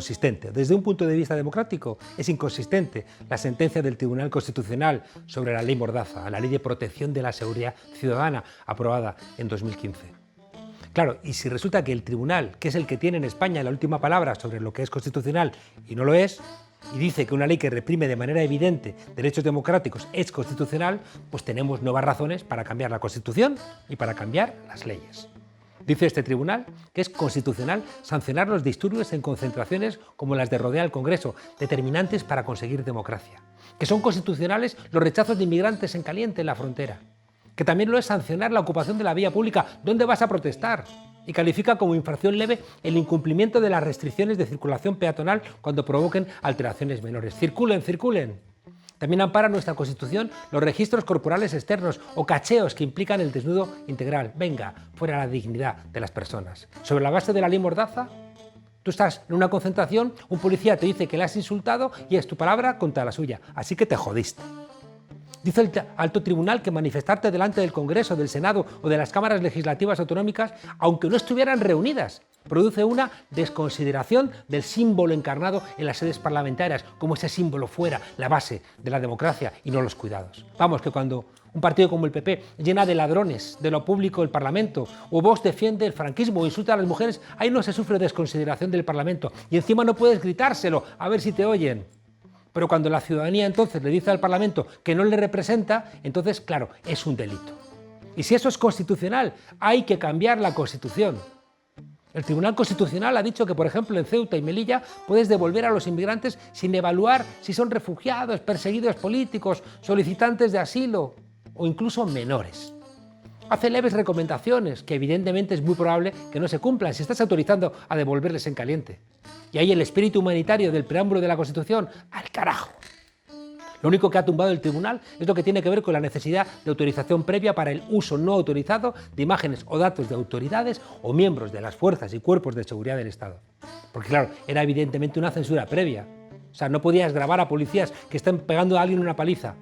inconsistente. Desde un punto de vista democrático, es inconsistente la sentencia del Tribunal Constitucional sobre la ley Mordaza, la ley de protección de la seguridad ciudadana, aprobada en 2015. Claro, y si resulta que el tribunal, que es el que tiene en España la última palabra sobre lo que es constitucional y no lo es, y dice que una ley que reprime de manera evidente derechos democráticos es constitucional, pues tenemos nuevas razones para cambiar la Constitución y para cambiar las leyes. Dice este tribunal que es constitucional sancionar los disturbios en concentraciones como las de rodear el Congreso, determinantes para conseguir democracia. Que son constitucionales los rechazos de inmigrantes en caliente en la frontera. Que también lo es sancionar la ocupación de la vía pública. ¿Dónde vas a protestar? Y califica como infracción leve el incumplimiento de las restricciones de circulación peatonal cuando provoquen alteraciones menores. ¡Circulen, circulen! También ampara nuestra Constitución los registros corporales externos o cacheos que implican el desnudo integral. Venga, fuera la dignidad de las personas. Sobre la base de la ley Mordaza, tú estás en una concentración, un policía te dice que le has insultado y es tu palabra contra la suya. Así que te jodiste. Dice el alto tribunal que manifestarte delante del Congreso, del Senado o de las cámaras legislativas autonómicas, aunque no estuvieran reunidas, produce una desconsideración del símbolo encarnado en las sedes parlamentarias, como ese símbolo fuera la base de la democracia y no los cuidados. Vamos, que cuando un partido como el PP llena de ladrones de lo público el Parlamento, o Vox defiende el franquismo o insulta a las mujeres, ahí no se sufre desconsideración del Parlamento y encima no puedes gritárselo a ver si te oyen. Pero cuando la ciudadanía entonces le dice al Parlamento que no le representa, entonces, claro, es un delito. Y si eso es constitucional, hay que cambiar la Constitución. El Tribunal Constitucional ha dicho que, por ejemplo, en Ceuta y Melilla puedes devolver a los inmigrantes sin evaluar si son refugiados, perseguidos políticos, solicitantes de asilo o incluso menores. Hace leves recomendaciones que evidentemente es muy probable que no se cumplan si estás autorizando a devolverles en caliente. Y ahí el espíritu humanitario del preámbulo de la Constitución, al carajo. Lo único que ha tumbado el tribunal es lo que tiene que ver con la necesidad de autorización previa para el uso no autorizado de imágenes o datos de autoridades o miembros de las fuerzas y cuerpos de seguridad del Estado. Porque claro, era evidentemente una censura previa. O sea, no podías grabar a policías que están pegando a alguien una paliza.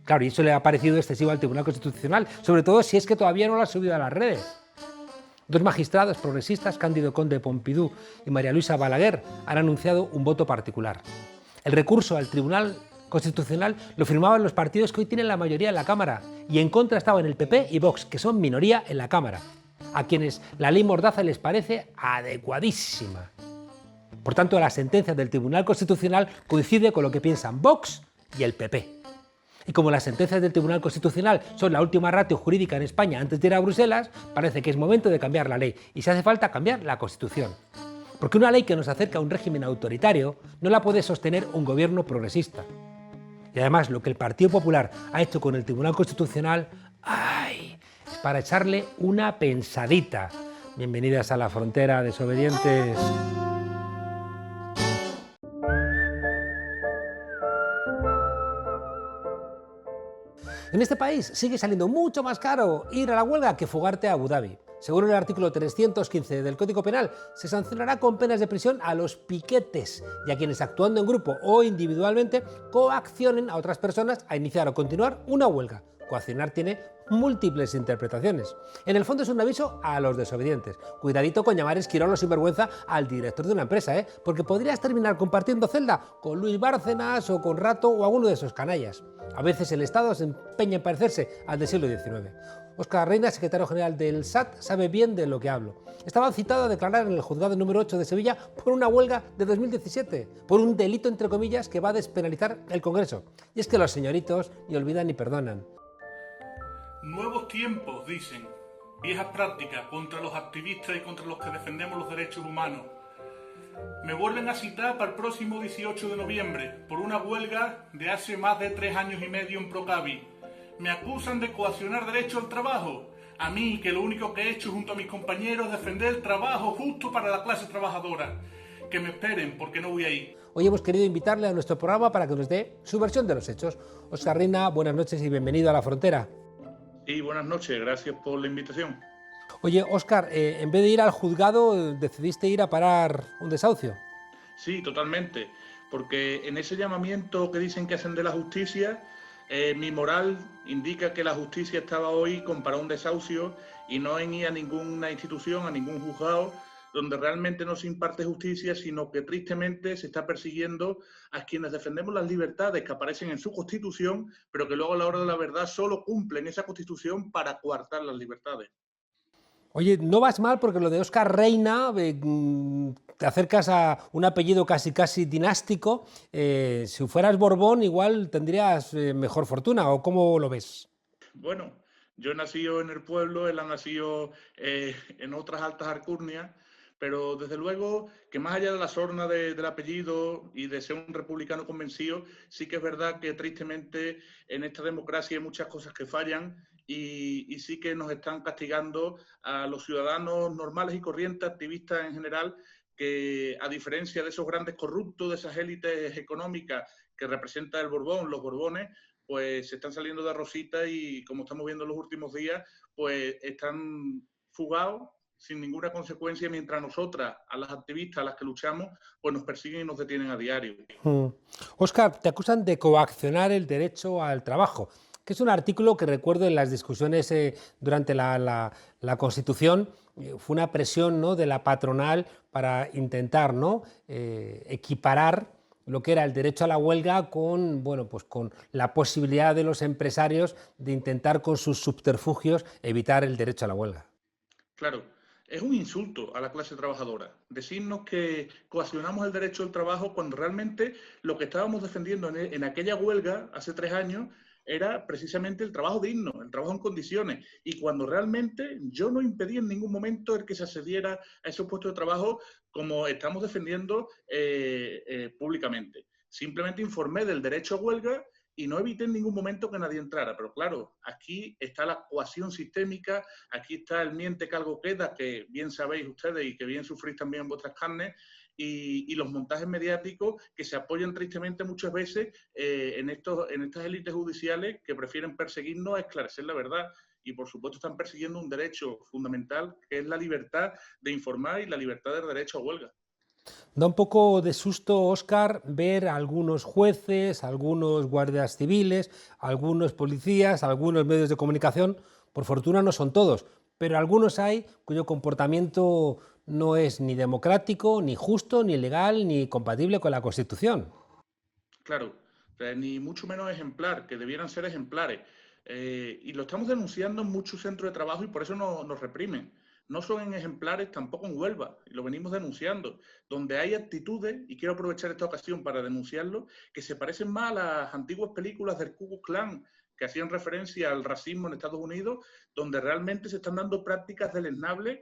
Claro, y eso le ha parecido excesivo al Tribunal Constitucional, sobre todo si es que todavía no lo ha subido a las redes. Dos magistrados progresistas, Cándido Conde Pompidou y María Luisa Balaguer, han anunciado un voto particular. El recurso al Tribunal Constitucional lo firmaban los partidos que hoy tienen la mayoría en la Cámara, y en contra estaban el PP y Vox, que son minoría en la Cámara, a quienes la ley Mordaza les parece adecuadísima. Por tanto, la sentencia del Tribunal Constitucional coincide con lo que piensan Vox y el PP. Y como las sentencias del Tribunal Constitucional son la última ratio jurídica en España antes de ir a Bruselas, parece que es momento de cambiar la ley y si hace falta cambiar la Constitución. Porque una ley que nos acerca a un régimen autoritario no la puede sostener un gobierno progresista. Y además lo que el Partido Popular ha hecho con el Tribunal Constitucional, ¡ay!, es para echarle una pensadita. Bienvenidas a la frontera, desobedientes. En este país sigue saliendo mucho más caro ir a la huelga que fugarte a Abu Dhabi. Según el artículo 315 del Código Penal, se sancionará con penas de prisión a los piquetes y a quienes actuando en grupo o individualmente coaccionen a otras personas a iniciar o continuar una huelga. Coaccionar tiene múltiples interpretaciones. En el fondo es un aviso a los desobedientes. Cuidadito con llamar esquirol o sinvergüenza al director de una empresa, porque podrías terminar compartiendo celda con Luis Bárcenas o con Rato o alguno de esos canallas. A veces el Estado se empeña en parecerse al del siglo XIX. Óscar Reina, secretario general del SAT, sabe bien de lo que hablo. Estaba citado a declarar en el juzgado número 8 de Sevilla por una huelga de 2017, por un delito entre comillas que va a despenalizar el Congreso. Y es que los señoritos ni olvidan ni perdonan. Nuevos tiempos, dicen. Viejas prácticas contra los activistas y contra los que defendemos los derechos humanos. Me vuelven a citar para el próximo 18 de noviembre por una huelga de hace más de 3 años y medio en Procavi. Me acusan de coaccionar derecho al trabajo. A mí, que lo único que he hecho junto a mis compañeros es defender el trabajo justo para la clase trabajadora. Que me esperen, porque no voy a ir. Hoy hemos querido invitarle a nuestro programa para que nos dé su versión de los hechos. Óscar Reina, buenas noches y bienvenido a La Frontera. Sí, buenas noches, gracias por la invitación. Oye, Óscar, en vez de ir al juzgado, decidiste ir a parar un desahucio. Sí, totalmente, porque en ese llamamiento que dicen que hacen de la justicia, mi moral indica que la justicia estaba hoy con parar un desahucio y no en ir a ninguna institución, a ningún juzgado, donde realmente no se imparte justicia, sino que tristemente se está persiguiendo a quienes defendemos las libertades que aparecen en su Constitución, pero que luego a la hora de la verdad solo cumplen esa Constitución para coartar las libertades. Oye, no vas mal porque lo de Óscar Reina, te acercas a un apellido casi casi dinástico. Si fueras Borbón, igual tendrías mejor fortuna, ¿o cómo lo ves? Bueno, yo he nacido en el pueblo, él ha nacido en otras altas alcurnias, pero desde luego que más allá de la sorna del apellido y de ser un republicano convencido, sí que es verdad que tristemente en esta democracia hay muchas cosas que fallan y sí que nos están castigando a los ciudadanos normales y corrientes, activistas en general, que a diferencia de esos grandes corruptos, de esas élites económicas que representa el Borbón, los Borbones, pues se están saliendo de rosita y como estamos viendo en los últimos días, pues están fugados sin ninguna consecuencia, mientras nosotras, a las activistas, a las que luchamos, pues nos persiguen y nos detienen a diario. Óscar, te acusan de coaccionar el derecho al trabajo, que es un artículo que recuerdo en las discusiones durante la Constitución. Fue una presión, ¿no?, de la patronal para intentar, ¿no?, equiparar lo que era el derecho a la huelga con, bueno, pues con la posibilidad de los empresarios de intentar con sus subterfugios evitar el derecho a la huelga. Claro, es un insulto a la clase trabajadora decirnos que coaccionamos el derecho al trabajo cuando realmente lo que estábamos defendiendo en aquella huelga hace 3 años era precisamente el trabajo digno, el trabajo en condiciones. Y cuando realmente yo no impedí en ningún momento el que se accediera a esos puestos de trabajo como estamos defendiendo públicamente. Simplemente informé del derecho a huelga y no evité en ningún momento que nadie entrara. Pero claro, aquí está la coacción sistémica, aquí está el miente que algo queda, que bien sabéis ustedes y que bien sufrís también en vuestras carnes, y los montajes mediáticos que se apoyan tristemente muchas veces en estas élites judiciales que prefieren perseguirnos a esclarecer la verdad. Y por supuesto están persiguiendo un derecho fundamental que es la libertad de informar y la libertad del derecho a huelga. Da un poco de susto, Óscar, ver a algunos jueces, algunos guardias civiles, algunos policías, algunos medios de comunicación, por fortuna no son todos, pero algunos hay cuyo comportamiento no es ni democrático, ni justo, ni legal, ni compatible con la Constitución. Claro, o sea, ni mucho menos ejemplar, que debieran ser ejemplares. Y lo estamos denunciando en muchos centros de trabajo y por eso nos reprimen. No son ejemplares tampoco en Huelva, y lo venimos denunciando, donde hay actitudes, y quiero aprovechar esta ocasión para denunciarlo, que se parecen más a las antiguas películas del Ku Klux Klan, que hacían referencia al racismo en Estados Unidos, donde realmente se están dando prácticas deleznables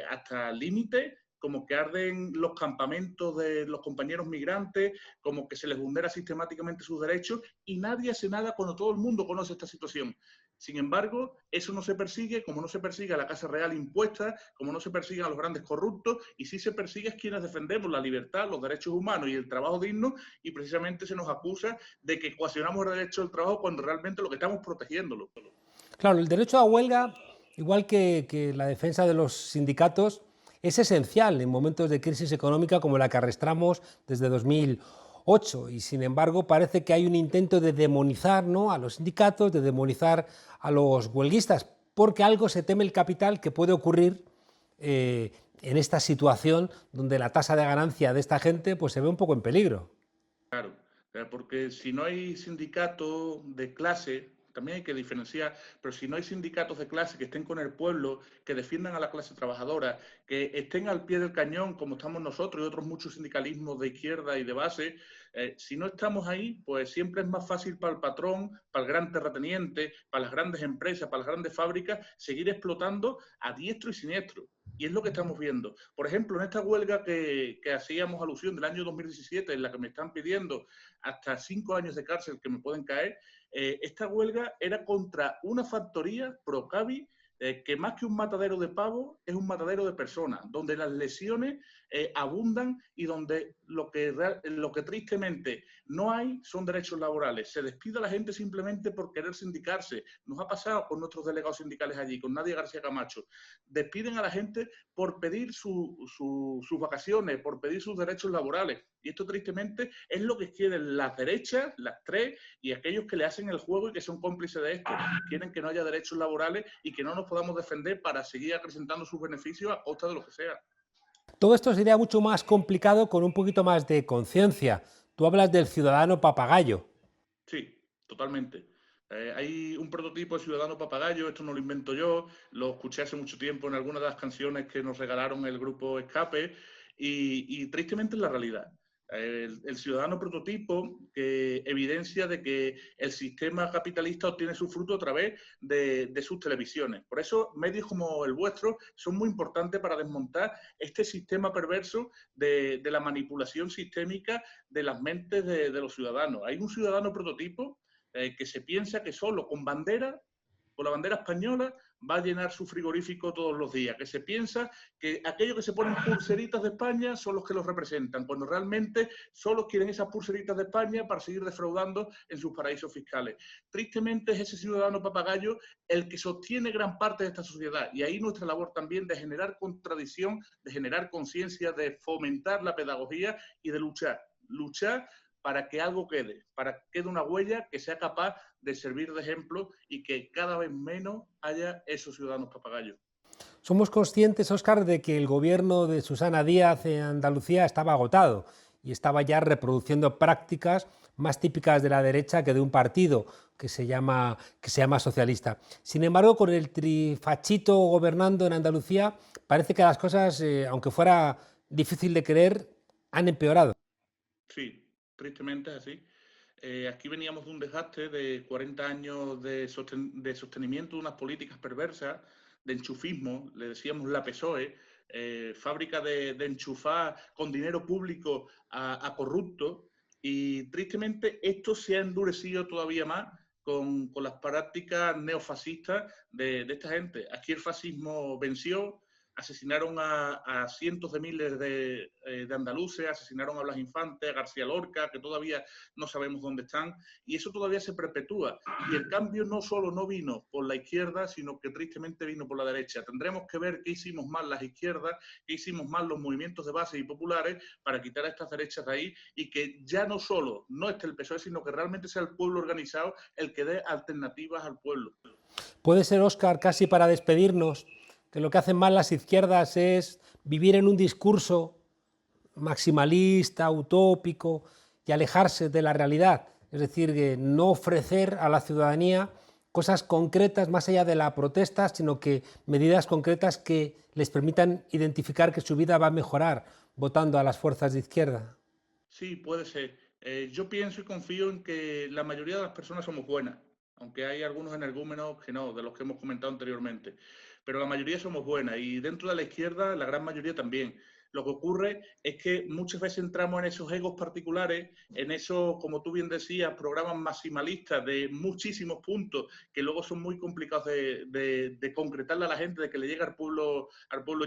hasta límites, como que arden los campamentos de los compañeros migrantes, como que se les vulnera sistemáticamente sus derechos y nadie hace nada cuando todo el mundo conoce esta situación. Sin embargo, eso no se persigue, como no se persigue a la Casa Real impuesta, como no se persigue a los grandes corruptos, y sí se persigue a quienes defendemos la libertad, los derechos humanos y el trabajo digno, y precisamente se nos acusa de que coaccionamos el derecho al trabajo cuando realmente lo que estamos protegiéndolo. Claro, el derecho a huelga, igual que la defensa de los sindicatos, es esencial en momentos de crisis económica como la que arrastramos desde 2008 y sin embargo parece que hay un intento de demonizar, ¿no?, a los sindicatos, de demonizar a los huelguistas, porque algo se teme el capital que puede ocurrir en esta situación donde la tasa de ganancia de esta gente pues, se ve un poco en peligro. Claro, porque si no hay sindicatos de clase, también hay que diferenciar, pero si no hay sindicatos de clase que estén con el pueblo, que defiendan a la clase trabajadora, que estén al pie del cañón como estamos nosotros y otros muchos sindicalismos de izquierda y de base, si no estamos ahí, pues siempre es más fácil para el patrón, para el gran terrateniente, para las grandes empresas, para las grandes fábricas, seguir explotando a diestro y siniestro. Y es lo que estamos viendo. Por ejemplo, en esta huelga que hacíamos alusión del año 2017, en la que me están pidiendo hasta 5 años de cárcel que me pueden caer, esta huelga era contra una factoría, Procavi, que más que un matadero de pavos es un matadero de personas, donde las lesiones abundan y donde lo que tristemente no hay son derechos laborales. Se despide a la gente simplemente por querer sindicarse. Nos ha pasado con nuestros delegados sindicales allí, con Nadia García Camacho. Despiden a la gente por pedir sus vacaciones, por pedir sus derechos laborales. Y esto tristemente es lo que quieren las derechas, las tres, y aquellos que le hacen el juego y que son cómplices de esto. Quieren que no haya derechos laborales y que no nos podamos defender para seguir acrecentando sus beneficios a costa de lo que sea. Todo esto sería mucho más complicado con un poquito más de conciencia. Tú hablas del ciudadano papagayo. Sí, totalmente. Hay un prototipo de ciudadano papagayo, esto no lo invento yo, lo escuché hace mucho tiempo en algunas de las canciones que nos regalaron el grupo Escape y tristemente es la realidad. El ciudadano prototipo que evidencia de que el sistema capitalista obtiene su fruto a través de sus televisiones. Por eso medios como el vuestro son muy importantes para desmontar este sistema perverso de la manipulación sistémica de las mentes de los ciudadanos. Hay un ciudadano prototipo que se piensa que solo con la bandera española, va a llenar su frigorífico todos los días, que se piensa que aquellos que se ponen pulseritas de España son los que los representan, cuando realmente solo quieren esas pulseritas de España para seguir defraudando en sus paraísos fiscales. Tristemente es ese ciudadano papagayo el que sostiene gran parte de esta sociedad y ahí nuestra labor también de generar contradicción, de generar conciencia, de fomentar la pedagogía y de luchar para que algo quede, para que quede una huella que sea capaz de servir de ejemplo y que cada vez menos haya esos ciudadanos papagayos. Somos conscientes, Óscar, de que el gobierno de Susana Díaz en Andalucía estaba agotado y estaba ya reproduciendo prácticas más típicas de la derecha que de un partido que se llama socialista. Sin embargo, con el trifachito gobernando en Andalucía, parece que las cosas, aunque fuera difícil de creer, han empeorado. Sí, tristemente es así. Aquí veníamos de un desastre de 40 años de sostenimiento de unas políticas perversas, de enchufismo, le decíamos la PSOE, fábrica de enchufar con dinero público a corruptos, y tristemente esto se ha endurecido todavía más con las prácticas neofascistas de esta gente. Aquí el fascismo venció, asesinaron a cientos de miles de andaluces, asesinaron a Blas Infante, a García Lorca, que todavía no sabemos dónde están, y eso todavía se perpetúa. Y el cambio no solo no vino por la izquierda, sino que tristemente vino por la derecha. Tendremos que ver qué hicimos mal las izquierdas, qué hicimos mal los movimientos de base y populares para quitar a estas derechas de ahí y que ya no solo no esté el PSOE, sino que realmente sea el pueblo organizado el que dé alternativas al pueblo. Puede ser, Óscar, casi para despedirnos, que lo que hacen mal las izquierdas es vivir en un discurso maximalista, utópico y alejarse de la realidad. Es decir, que no ofrecer a la ciudadanía cosas concretas más allá de la protesta, sino que medidas concretas que les permitan identificar que su vida va a mejorar votando a las fuerzas de izquierda. Sí, puede ser. Yo pienso y confío en que la mayoría de las personas somos buenas, aunque hay algunos energúmenos que no, de los que hemos comentado anteriormente. Pero la mayoría somos buenas y dentro de la izquierda la gran mayoría también. Lo que ocurre es que muchas veces entramos en esos egos particulares, en esos, como tú bien decías, programas maximalistas de muchísimos puntos que luego son muy complicados de concretarle a la gente, de que le llegue al pueblo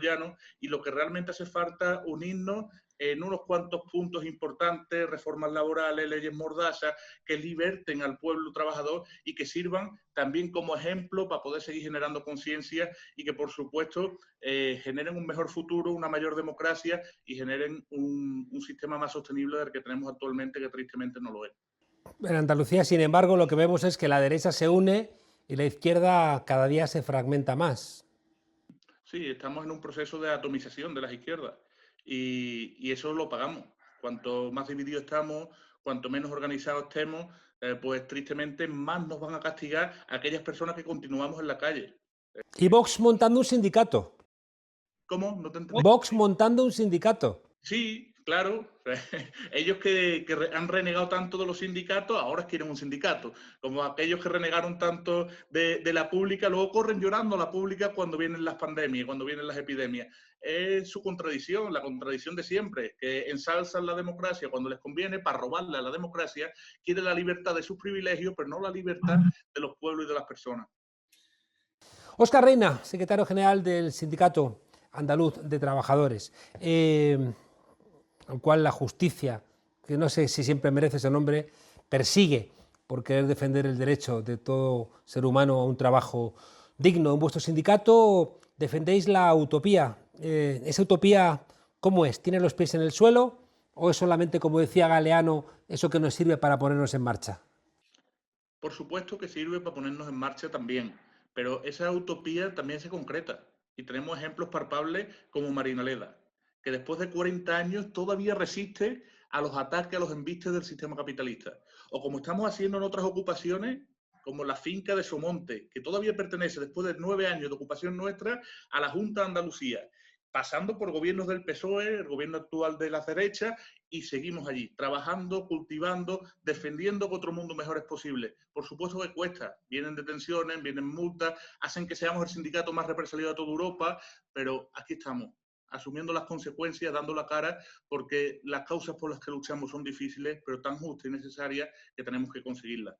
llano, y lo que realmente hace falta unirnos en unos cuantos puntos importantes, reformas laborales, leyes mordazas, que liberten al pueblo trabajador y que sirvan también como ejemplo para poder seguir generando conciencia y que, por supuesto, generen un mejor futuro, una mayor democracia y generen un sistema más sostenible del que tenemos actualmente, que tristemente no lo es. En Andalucía, sin embargo, lo que vemos es que la derecha se une y la izquierda cada día se fragmenta más. Sí, estamos en un proceso de atomización de las izquierdas y eso lo pagamos. Cuanto más divididos estamos, cuanto menos organizados estemos, pues tristemente más nos van a castigar aquellas personas que continuamos en la calle. Y Vox montando un sindicato. ¿Cómo? No te entendí. Vox montando un sindicato. Sí, claro. Ellos que han renegado tanto de los sindicatos, ahora quieren un sindicato. Como aquellos que renegaron tanto de la pública, luego corren llorando a la pública cuando vienen las pandemias, cuando vienen las epidemias. Es su contradicción, la contradicción de siempre, que ensalzan la democracia cuando les conviene para robarle a la democracia, quieren la libertad de sus privilegios, pero no la libertad de los pueblos y de las personas. Óscar Reina, secretario general del Sindicato Andaluz de Trabajadores, al cual la justicia, que no sé si siempre merece ese nombre, persigue por querer defender el derecho de todo ser humano a un trabajo digno. En vuestro sindicato defendéis la utopía. ¿Esa utopía cómo es? ¿Tiene los pies en el suelo o es solamente, como decía Galeano, eso que nos sirve para ponernos en marcha? Por supuesto que sirve para ponernos en marcha también, pero esa utopía también se concreta y tenemos ejemplos palpables como Marinaleda. que después de 40 años todavía resiste a los ataques, a los embistes del sistema capitalista. O como estamos haciendo en otras ocupaciones, como la finca de Somonte, que todavía pertenece, después de 9 años de ocupación nuestra, a la Junta de Andalucía, pasando por gobiernos del PSOE, el gobierno actual de la derecha, y seguimos allí, trabajando, cultivando, defendiendo que otro mundo mejor es posible. Por supuesto que cuesta, vienen detenciones, vienen multas, hacen que seamos el sindicato más represaliado de toda Europa, pero aquí estamos, asumiendo las consecuencias, dando la cara, porque las causas por las que luchamos son difíciles, pero tan justas y necesarias que tenemos que conseguirlas.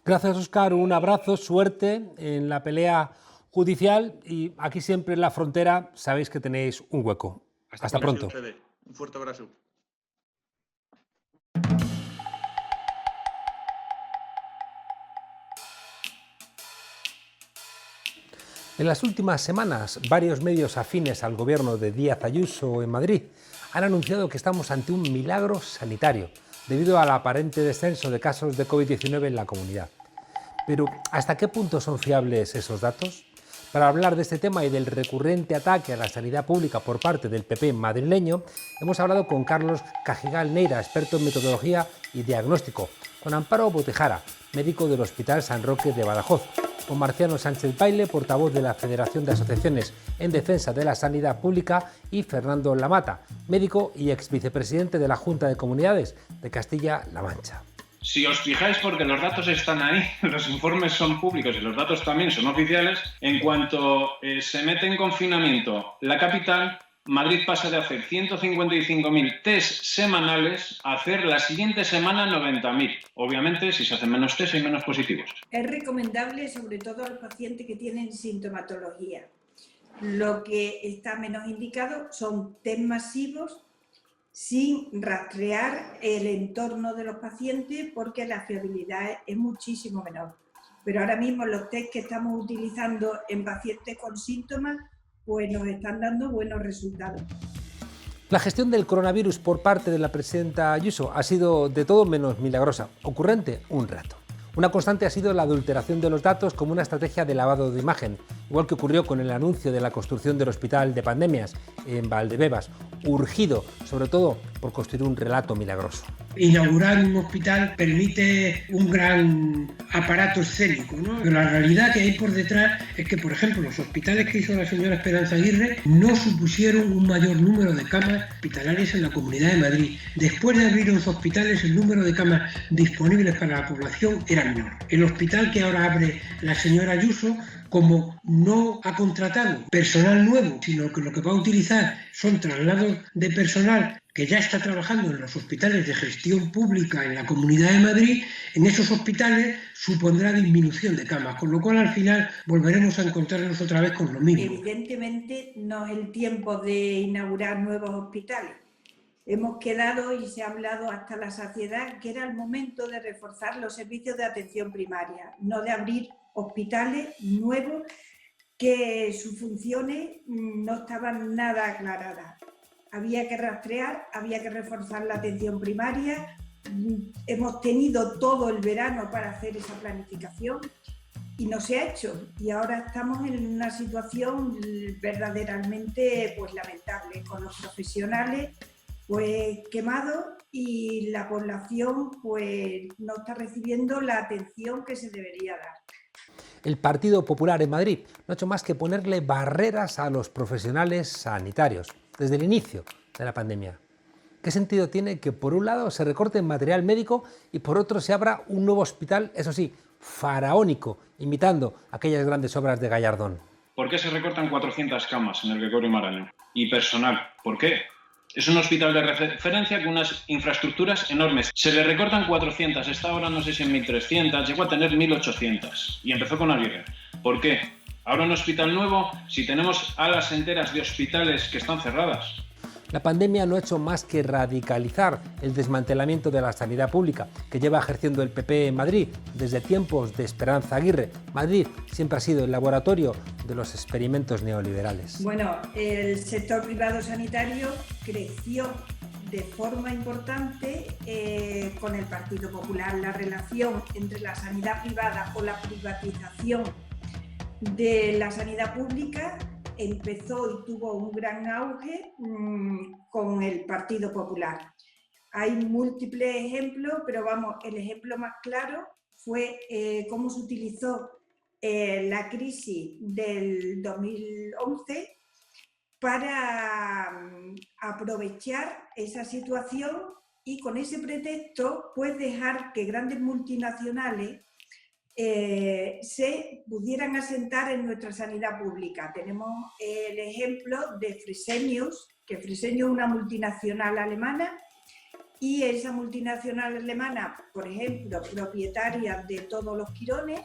Gracias, Óscar. Un abrazo, suerte en la pelea judicial y aquí siempre en la frontera sabéis que tenéis un hueco. Hasta pronto. Un fuerte abrazo. En las últimas semanas, varios medios afines al gobierno de Díaz Ayuso en Madrid han anunciado que estamos ante un milagro sanitario debido al aparente descenso de casos de COVID-19 en la comunidad. Pero, ¿hasta qué punto son fiables esos datos? Para hablar de este tema y del recurrente ataque a la sanidad pública por parte del PP madrileño, hemos hablado con Carlos Cajigal Neira, experto en metodología y diagnóstico, con Amparo Botejara, médico del Hospital San Roque de Badajoz, con Marciano Sánchez Baile, portavoz de la Federación de Asociaciones en Defensa de la Sanidad Pública, y Fernando Lamata, médico y exvicepresidente de la Junta de Comunidades de Castilla-La Mancha. Si os fijáis, porque los datos están ahí, los informes son públicos y los datos también son oficiales, en cuanto se mete en confinamiento la capital, Madrid pasa de hacer 155.000 test semanales a hacer la siguiente semana 90.000. Obviamente, si se hacen menos test hay menos positivos. Es recomendable, sobre todo a los pacientes que tienen sintomatología. Lo que está menos indicado son test masivos sin rastrear el entorno de los pacientes porque la fiabilidad es muchísimo menor. Pero ahora mismo los test que estamos utilizando en pacientes con síntomas pues nos están dando buenos resultados. La gestión del coronavirus por parte de la presidenta Ayuso ha sido de todo menos milagrosa, ocurrente un rato. Una constante ha sido la adulteración de los datos como una estrategia de lavado de imagen, igual que ocurrió con el anuncio de la construcción del hospital de pandemias en Valdebebas, urgido sobre todo por construir un relato milagroso. Inaugurar un hospital permite un gran aparato escénico, ¿no? Pero la realidad que hay por detrás es que, por ejemplo, los hospitales que hizo la señora Esperanza Aguirre no supusieron un mayor número de camas hospitalarias en la Comunidad de Madrid. Después de abrir los hospitales, el número de camas disponibles para la población era menor. El hospital que ahora abre la señora Ayuso, como no ha contratado personal nuevo, sino que lo que va a utilizar son traslados de personal que ya está trabajando en los hospitales de gestión pública en la Comunidad de Madrid, en esos hospitales supondrá disminución de camas, con lo cual al final volveremos a encontrarnos otra vez con lo mismo. Evidentemente no es el tiempo de inaugurar nuevos hospitales. Hemos quedado y se ha hablado hasta la saciedad que era el momento de reforzar los servicios de atención primaria, no de abrir hospitales nuevos que sus funciones no estaban nada aclaradas. Había que rastrear, había que reforzar la atención primaria. Hemos tenido todo el verano para hacer esa planificación y no se ha hecho. Y ahora estamos en una situación verdaderamente pues, lamentable, con los profesionales pues, quemados y la población pues, no está recibiendo la atención que se debería dar. El Partido Popular en Madrid no ha hecho más que ponerle barreras a los profesionales sanitarios desde el inicio de la pandemia. ¿Qué sentido tiene que por un lado se recorte en material médico y por otro se abra un nuevo hospital, eso sí, faraónico, imitando aquellas grandes obras de Gallardón? ¿Por qué se recortan 400 camas en el Gregorio Marañón? Y personal, ¿por qué? Es un hospital de referencia con unas infraestructuras enormes. Se le recortan 400, está ahora no sé si en 1.300, llegó a tener 1.800 y empezó con Aguirre. ¿Por qué? Ahora un hospital nuevo si tenemos alas enteras de hospitales que están cerradas. La pandemia no ha hecho más que radicalizar el desmantelamiento de la sanidad pública que lleva ejerciendo el PP en Madrid desde tiempos de Esperanza Aguirre. Madrid siempre ha sido el laboratorio de los experimentos neoliberales. Bueno, el sector privado sanitario creció de forma importante con el Partido Popular. La relación entre la sanidad privada o la privatización de la sanidad pública empezó y tuvo un gran auge con el Partido Popular. Hay múltiples ejemplos, pero vamos, el ejemplo más claro fue cómo se utilizó la crisis del 2011 para aprovechar esa situación y con ese pretexto pues dejar que grandes multinacionales se pudieran asentar en nuestra sanidad pública. Tenemos el ejemplo de Fresenius, que Fresenius es una multinacional alemana y esa multinacional alemana, por ejemplo, propietaria de todos los quirones,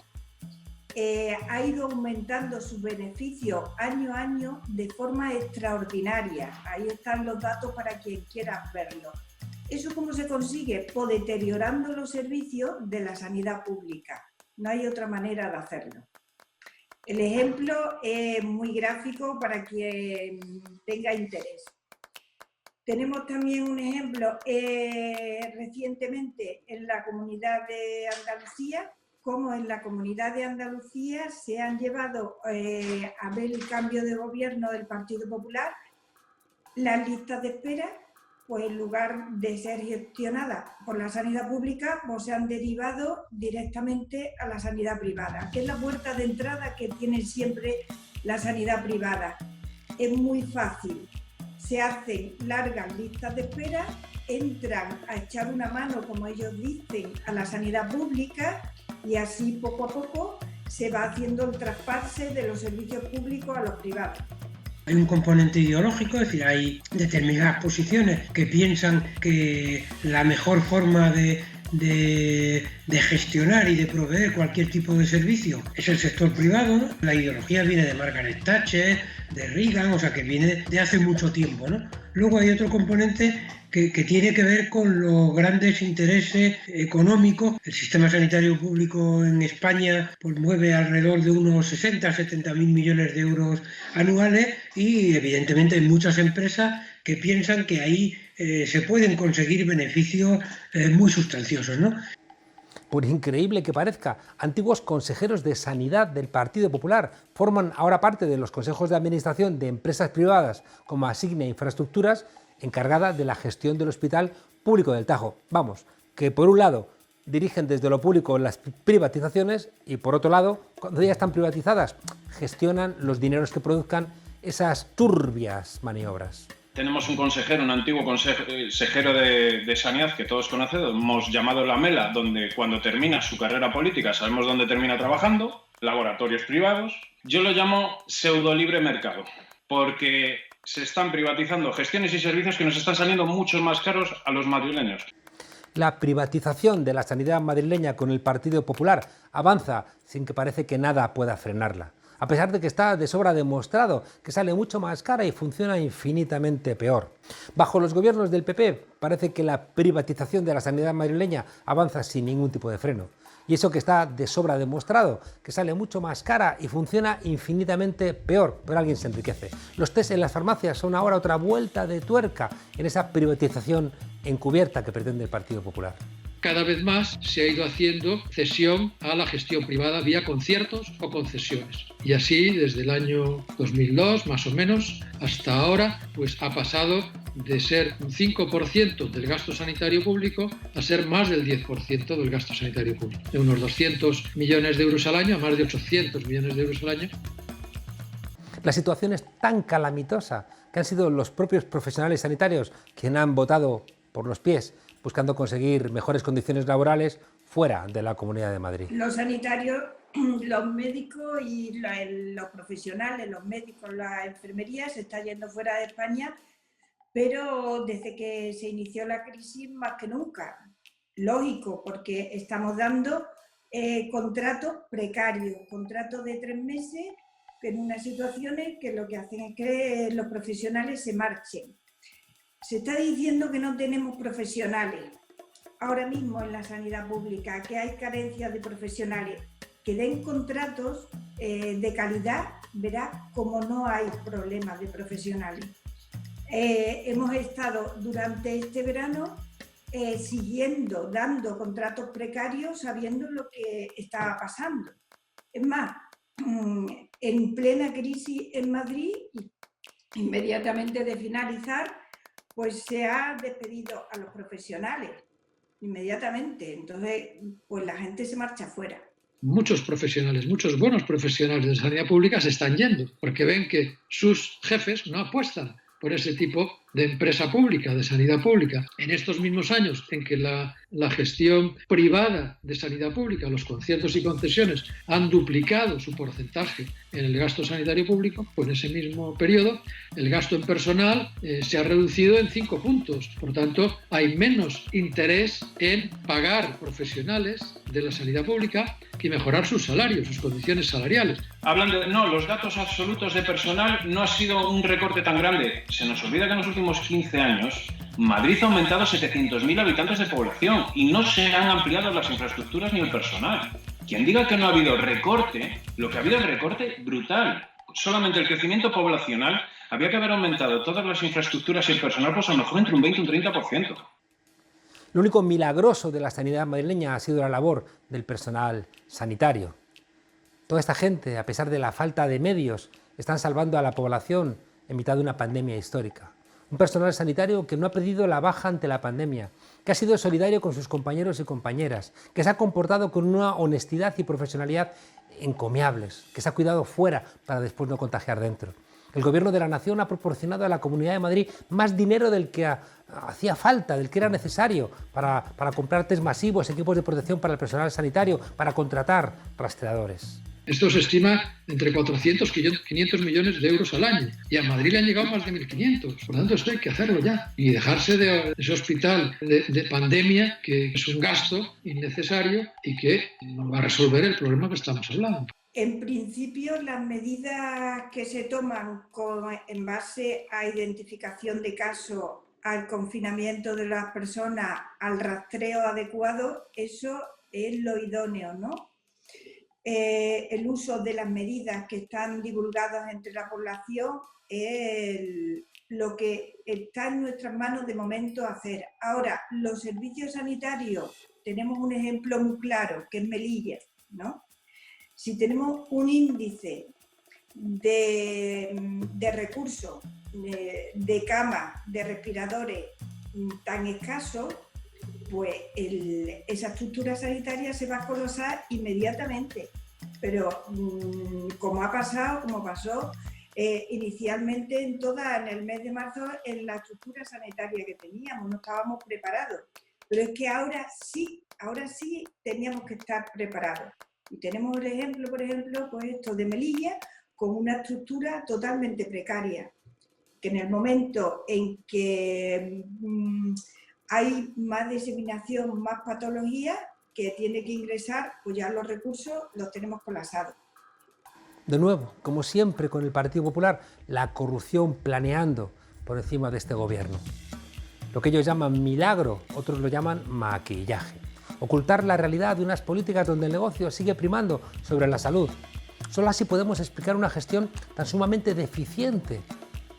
ha ido aumentando sus beneficios año a año de forma extraordinaria. Ahí están los datos para quien quiera verlos. ¿Eso cómo se consigue? Pues deteriorando los servicios de la sanidad pública. No hay otra manera de hacerlo. El ejemplo es muy gráfico para quien tenga interés. Tenemos también un ejemplo recientemente en la Comunidad de Andalucía, cómo en la Comunidad de Andalucía se han llevado a ver el cambio de gobierno del Partido Popular, las listas de espera, pues en lugar de ser gestionadas por la sanidad pública, pues se han derivado directamente a la sanidad privada, que es la puerta de entrada que tiene siempre la sanidad privada. Es muy fácil, se hacen largas listas de espera, entran a echar una mano, como ellos dicen, a la sanidad pública y así poco a poco se va haciendo el traspase de los servicios públicos a los privados. Hay un componente ideológico, es decir, hay determinadas posiciones que piensan que la mejor forma de gestionar y de proveer cualquier tipo de servicio es el sector privado, ¿no? La ideología viene de Margaret Thatcher, de Reagan, o sea que viene de hace mucho tiempo, ¿no? Luego hay otro componente que tiene que ver con los grandes intereses económicos. El sistema sanitario público en España pues, mueve alrededor de unos 60-70 mil millones de euros anuales y evidentemente hay muchas empresas que piensan que ahí se pueden conseguir beneficios muy sustanciosos, ¿no? Por increíble que parezca, antiguos consejeros de sanidad del Partido Popular forman ahora parte de los consejos de administración de empresas privadas como Asignia Infraestructuras, encargada de la gestión del Hospital Público del Tajo. Vamos, que por un lado dirigen desde lo público las privatizaciones y por otro lado, cuando ya están privatizadas, gestionan los dineros que produzcan esas turbias maniobras. Tenemos un consejero, un antiguo consejero de Sanidad que todos conocemos, llamado Lamela, donde cuando termina su carrera política sabemos dónde termina trabajando, laboratorios privados. Yo lo llamo pseudo libre mercado, porque se están privatizando gestiones y servicios que nos están saliendo mucho más caros a los madrileños. La privatización de la sanidad madrileña con el Partido Popular avanza sin que parece que nada pueda frenarla. A pesar de que está de sobra demostrado que sale mucho más cara y funciona infinitamente peor. Bajo los gobiernos del PP parece que la privatización de la sanidad madrileña avanza sin ningún tipo de freno. Y eso que está de sobra demostrado, que sale mucho más cara y funciona infinitamente peor, pero alguien se enriquece. Los test en las farmacias son ahora otra vuelta de tuerca en esa privatización encubierta que pretende el Partido Popular. Cada vez más se ha ido haciendo cesión a la gestión privada vía conciertos o concesiones. Y así, desde el año 2002, más o menos, hasta ahora, pues ha pasado de ser un 5% del gasto sanitario público a ser más del 10% del gasto sanitario público. De unos 200 millones de euros al año a más de 800 millones de euros al año. La situación es tan calamitosa que han sido los propios profesionales sanitarios quienes han votado por los pies buscando conseguir mejores condiciones laborales fuera de la Comunidad de Madrid. Los sanitarios, los médicos y los profesionales, los médicos, la enfermería se está yendo fuera de España, pero desde que se inició la crisis más que nunca. Lógico, porque estamos dando contratos precarios, contratos de 3 meses, en unas situaciones que lo que hacen es que los profesionales se marchen. Se está diciendo que no tenemos profesionales ahora mismo en la sanidad pública, que hay carencia de profesionales. Que den contratos de calidad, verá como no hay problemas de profesionales. Hemos estado durante este verano siguiendo, dando contratos precarios, sabiendo lo que estaba pasando. Es más, en plena crisis en Madrid, inmediatamente de finalizar, pues se ha despedido a los profesionales, inmediatamente. Entonces, pues la gente se marcha fuera. Muchos profesionales, muchos buenos profesionales de sanidad pública se están yendo porque ven que sus jefes no apuestan por ese tipo de empresa pública, de sanidad pública. En estos mismos años en que la gestión privada de sanidad pública, los conciertos y concesiones han duplicado su porcentaje en el gasto sanitario público, pues en ese mismo periodo el gasto en personal se ha reducido en 5 puntos. Por tanto, hay menos interés en pagar profesionales de la sanidad pública y mejorar sus salarios, sus condiciones salariales. Hablan de, no, los datos absolutos de personal no ha sido un recorte tan grande. Se nos olvida que en los últimos 15 años Madrid ha aumentado 700.000 habitantes de población y no se han ampliado las infraestructuras ni el personal. Quien diga que no ha habido recorte, lo que ha habido es recorte brutal. Solamente el crecimiento poblacional había que haber aumentado todas las infraestructuras y el personal, pues a lo mejor entre un 20 y un 30%. Lo único milagroso de la sanidad madrileña ha sido la labor del personal sanitario. Toda esta gente, a pesar de la falta de medios, están salvando a la población en mitad de una pandemia histórica. Un personal sanitario que no ha perdido la baja ante la pandemia, que ha sido solidario con sus compañeros y compañeras, que se ha comportado con una honestidad y profesionalidad encomiables, que se ha cuidado fuera para después no contagiar dentro. El Gobierno de la Nación ha proporcionado a la Comunidad de Madrid más dinero del que hacía falta, del que era necesario para comprar test masivos, equipos de protección para el personal sanitario, para contratar rastreadores. Esto se estima entre 400 y 500 millones de euros al año. Y a Madrid le han llegado más de 1.500. Por lo tanto, esto hay que hacerlo ya. Y dejarse de ese hospital de pandemia, que es un gasto innecesario y que no va a resolver el problema que estamos hablando. En principio, las medidas que se toman en base a identificación de casos, al confinamiento de las personas, al rastreo adecuado, eso es lo idóneo, ¿no? El uso de las medidas que están divulgadas entre la población es lo que está en nuestras manos de momento hacer. Ahora, los servicios sanitarios, tenemos un ejemplo muy claro, que es Melilla, ¿no? Si tenemos un índice de recursos, de camas, de respiradores tan escasos, pues esa estructura sanitaria se va a colapsar inmediatamente. Pero como pasó inicialmente en el mes de marzo, en la estructura sanitaria que teníamos, no estábamos preparados. Pero es que ahora sí teníamos que estar preparados. Y tenemos el ejemplo, por ejemplo, pues esto de Melilla, con una estructura totalmente precaria, que en el momento en que hay más diseminación, más patología que tiene que ingresar, pues ya los recursos los tenemos colapsados. De nuevo, como siempre con el Partido Popular, la corrupción planeando por encima de este gobierno. Lo que ellos llaman milagro, otros lo llaman maquillaje. Ocultar la realidad de unas políticas donde el negocio sigue primando sobre la salud. Solo así podemos explicar una gestión tan sumamente deficiente,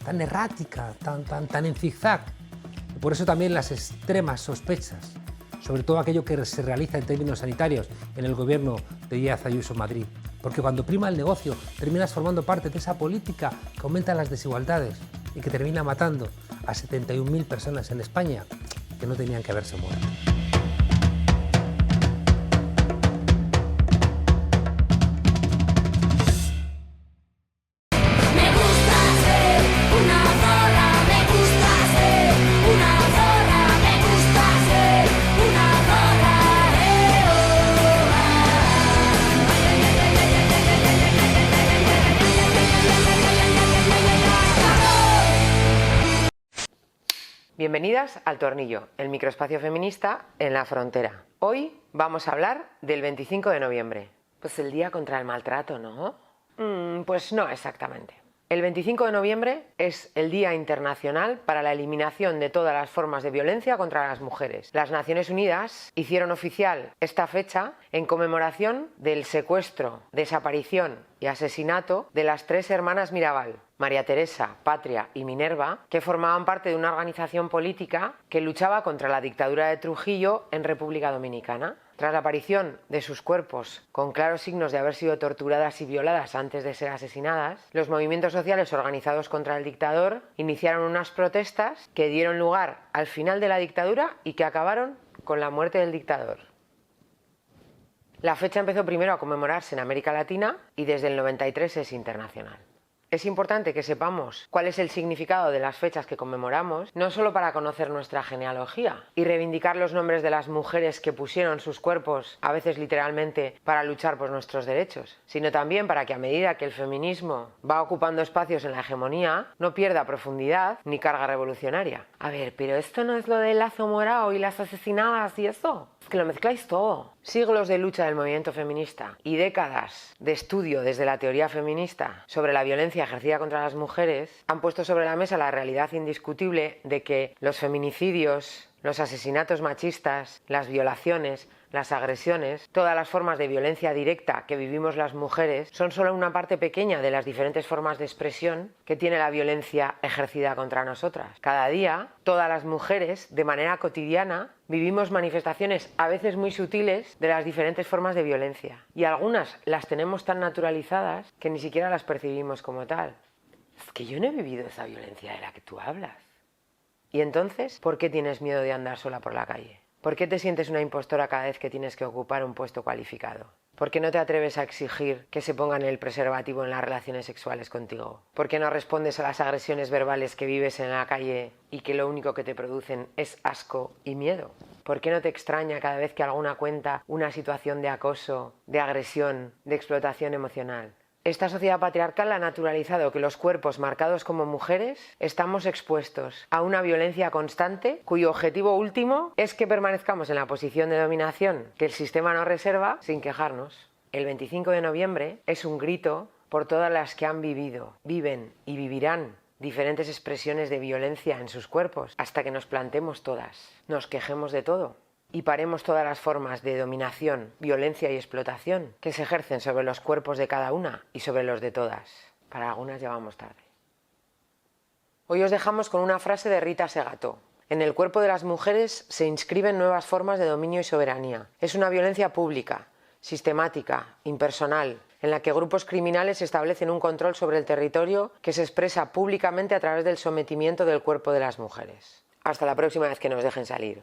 tan errática, tan en zigzag. Y por eso también las extremas sospechas, sobre todo aquello que se realiza en términos sanitarios en el gobierno de Díaz Ayuso Madrid. Porque cuando prima el negocio, terminas formando parte de esa política que aumenta las desigualdades y que termina matando a 71.000 personas en España que no tenían que haberse muerto. Bienvenidas al Tornillo, el microespacio feminista en la frontera. Hoy vamos a hablar del 25 de noviembre. Pues el día contra el maltrato, ¿no? Pues no exactamente. El 25 de noviembre es el Día Internacional para la Eliminación de todas las formas de violencia contra las mujeres. Las Naciones Unidas hicieron oficial esta fecha en conmemoración del secuestro, desaparición y asesinato de las 3 hermanas Mirabal, María Teresa, Patria y Minerva, que formaban parte de una organización política que luchaba contra la dictadura de Trujillo en República Dominicana. Tras la aparición de sus cuerpos con claros signos de haber sido torturadas y violadas antes de ser asesinadas, los movimientos sociales organizados contra el dictador iniciaron unas protestas que dieron lugar al final de la dictadura y que acabaron con la muerte del dictador. La fecha empezó primero a conmemorarse en América Latina y desde el 93 es internacional. Es importante que sepamos cuál es el significado de las fechas que conmemoramos, no solo para conocer nuestra genealogía y reivindicar los nombres de las mujeres que pusieron sus cuerpos, a veces literalmente, para luchar por nuestros derechos, sino también para que a medida que el feminismo va ocupando espacios en la hegemonía, no pierda profundidad ni carga revolucionaria. A ver, pero esto no es lo del lazo morado y las asesinadas y eso. Es que lo mezcláis todo. Siglos de lucha del movimiento feminista y décadas de estudio desde la teoría feminista sobre la violencia ejercida contra las mujeres han puesto sobre la mesa la realidad indiscutible de que los feminicidios, los asesinatos machistas, las violaciones, las agresiones, todas las formas de violencia directa que vivimos las mujeres son solo una parte pequeña de las diferentes formas de expresión que tiene la violencia ejercida contra nosotras. Cada día, todas las mujeres, de manera cotidiana, vivimos manifestaciones a veces muy sutiles de las diferentes formas de violencia. Y algunas las tenemos tan naturalizadas que ni siquiera las percibimos como tal. Es que yo no he vivido esa violencia de la que tú hablas. Y entonces, ¿por qué tienes miedo de andar sola por la calle? ¿Por qué te sientes una impostora cada vez que tienes que ocupar un puesto cualificado? ¿Por qué no te atreves a exigir que se pongan el preservativo en las relaciones sexuales contigo? ¿Por qué no respondes a las agresiones verbales que vives en la calle y que lo único que te producen es asco y miedo? ¿Por qué no te extraña cada vez que alguna cuenta una situación de acoso, de agresión, de explotación emocional? Esta sociedad patriarcal ha naturalizado que los cuerpos marcados como mujeres estamos expuestos a una violencia constante cuyo objetivo último es que permanezcamos en la posición de dominación que el sistema nos reserva sin quejarnos. El 25 de noviembre es un grito por todas las que han vivido, viven y vivirán diferentes expresiones de violencia en sus cuerpos hasta que nos plantemos todas, nos quejemos de todo y paremos todas las formas de dominación, violencia y explotación que se ejercen sobre los cuerpos de cada una y sobre los de todas. Para algunas ya vamos tarde. Hoy os dejamos con una frase de Rita Segato. En el cuerpo de las mujeres se inscriben nuevas formas de dominio y soberanía. Es una violencia pública, sistemática, impersonal, en la que grupos criminales establecen un control sobre el territorio que se expresa públicamente a través del sometimiento del cuerpo de las mujeres. Hasta la próxima vez que nos dejen salir.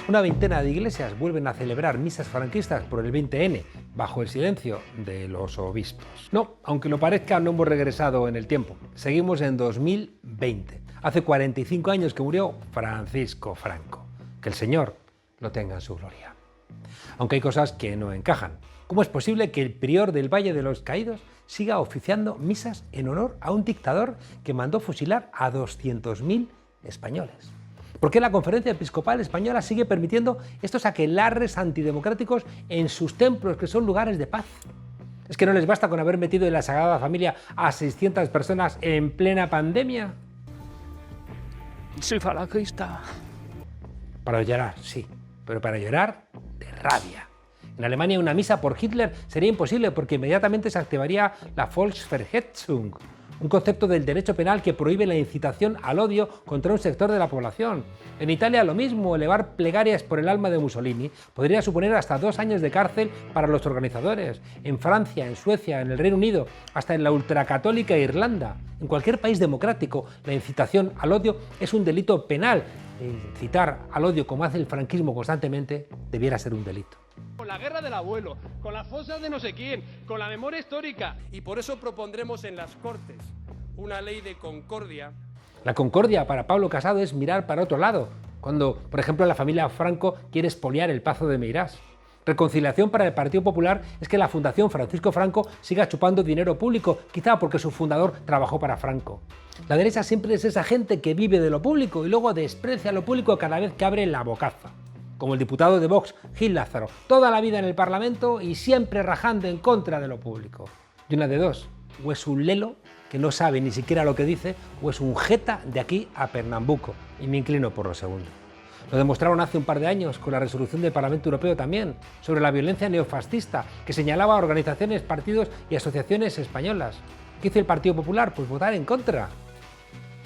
Una veintena de iglesias vuelven a celebrar misas franquistas por el 20N, bajo el silencio de los obispos. No, aunque lo parezca, no hemos regresado en el tiempo. Seguimos en 2020. Hace 45 años que murió Francisco Franco. Que el Señor lo tenga en su gloria. Aunque hay cosas que no encajan. ¿Cómo es posible que el prior del Valle de los Caídos siga oficiando misas en honor a un dictador que mandó fusilar a 200.000 españoles? ¿Por qué la Conferencia Episcopal Española sigue permitiendo estos aquelarres antidemocráticos en sus templos, que son lugares de paz? ¿Es que no les basta con haber metido en la Sagrada Familia a 600 personas en plena pandemia? Soy falangista. Para llorar, sí, pero para llorar de rabia. En Alemania una misa por Hitler sería imposible porque inmediatamente se activaría la Volksverhetzung, un concepto del derecho penal que prohíbe la incitación al odio contra un sector de la población. En Italia lo mismo, elevar plegarias por el alma de Mussolini podría suponer hasta 2 años de cárcel para los organizadores. En Francia, en Suecia, en el Reino Unido, hasta en la ultracatólica Irlanda. En cualquier país democrático, la incitación al odio es un delito penal. Incitar al odio, como hace el franquismo constantemente, debiera ser un delito. Con la guerra del abuelo, con las fosas de no sé quién, con la memoria histórica. Y por eso propondremos en las Cortes una ley de concordia. La concordia para Pablo Casado es mirar para otro lado, cuando, por ejemplo, la familia Franco quiere expoliar el Pazo de Meirás. Reconciliación para el Partido Popular es que la Fundación Francisco Franco siga chupando dinero público, quizá porque su fundador trabajó para Franco. La derecha siempre es esa gente que vive de lo público y luego desprecia lo público cada vez que abre la bocaza. Como el diputado de Vox, Gil Lázaro, toda la vida en el Parlamento y siempre rajando en contra de lo público. Y una de dos, o es un lelo que no sabe ni siquiera lo que dice, o es un jeta de aquí a Pernambuco, y me inclino por lo segundo. Lo demostraron hace un par de años con la resolución del Parlamento Europeo también, sobre la violencia neofascista, que señalaba a organizaciones, partidos y asociaciones españolas. ¿Qué hizo el Partido Popular? Pues votar en contra.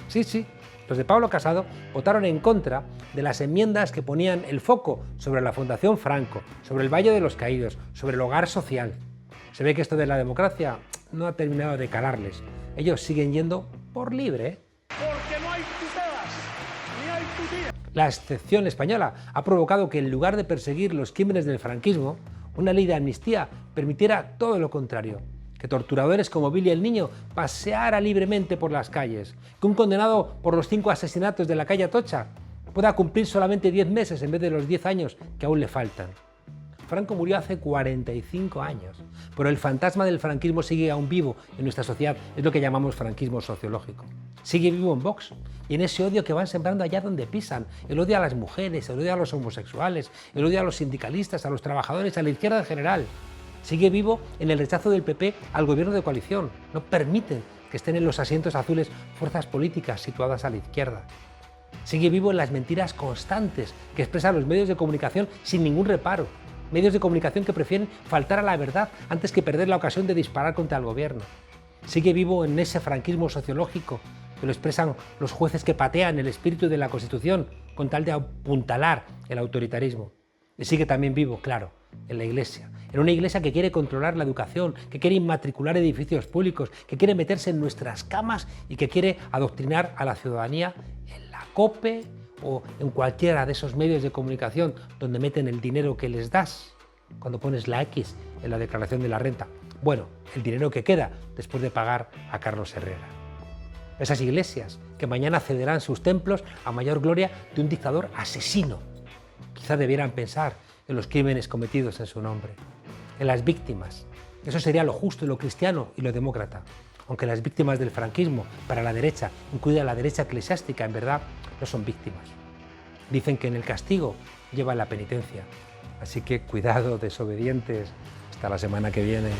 Sí, los de Pablo Casado votaron en contra de las enmiendas que ponían el foco sobre la Fundación Franco, sobre el Valle de los Caídos, sobre el hogar social. Se ve que esto de la democracia no ha terminado de calarles. Ellos siguen yendo por libre. Porque no hay tutelas, ni hay tutías. La excepción española ha provocado que en lugar de perseguir los crímenes del franquismo, una ley de amnistía permitiera todo lo contrario. Que torturadores como Billy el Niño paseara libremente por las calles, que un condenado por los 5 asesinatos de la calle Atocha pueda cumplir solamente 10 meses en vez de los 10 años que aún le faltan. Franco murió hace 45 años, pero el fantasma del franquismo sigue aún vivo en nuestra sociedad, es lo que llamamos franquismo sociológico. Sigue vivo en Vox y en ese odio que van sembrando allá donde pisan, el odio a las mujeres, el odio a los homosexuales, el odio a los sindicalistas, a los trabajadores, a la izquierda en general. Sigue vivo en el rechazo del PP al gobierno de coalición. No permiten que estén en los asientos azules fuerzas políticas situadas a la izquierda. Sigue vivo en las mentiras constantes que expresan los medios de comunicación sin ningún reparo. Medios de comunicación que prefieren faltar a la verdad antes que perder la ocasión de disparar contra el gobierno. Sigue vivo en ese franquismo sociológico que lo expresan los jueces que patean el espíritu de la Constitución con tal de apuntalar el autoritarismo. Y sigue también vivo, claro, en la Iglesia. En una Iglesia que quiere controlar la educación, que quiere inmatricular edificios públicos, que quiere meterse en nuestras camas y que quiere adoctrinar a la ciudadanía en la COPE o en cualquiera de esos medios de comunicación donde meten el dinero que les das cuando pones la X en la declaración de la renta. Bueno, el dinero que queda después de pagar a Carlos Herrera. Esas iglesias que mañana cederán sus templos a mayor gloria de un dictador asesino. Quizá debieran pensar en los crímenes cometidos en su nombre, en las víctimas. Eso sería lo justo, lo cristiano y lo demócrata. Aunque las víctimas del franquismo, para la derecha, incluida la derecha eclesiástica, en verdad, no son víctimas. Dicen que en el castigo lleva la penitencia. Así que cuidado, desobedientes. Hasta la semana que viene.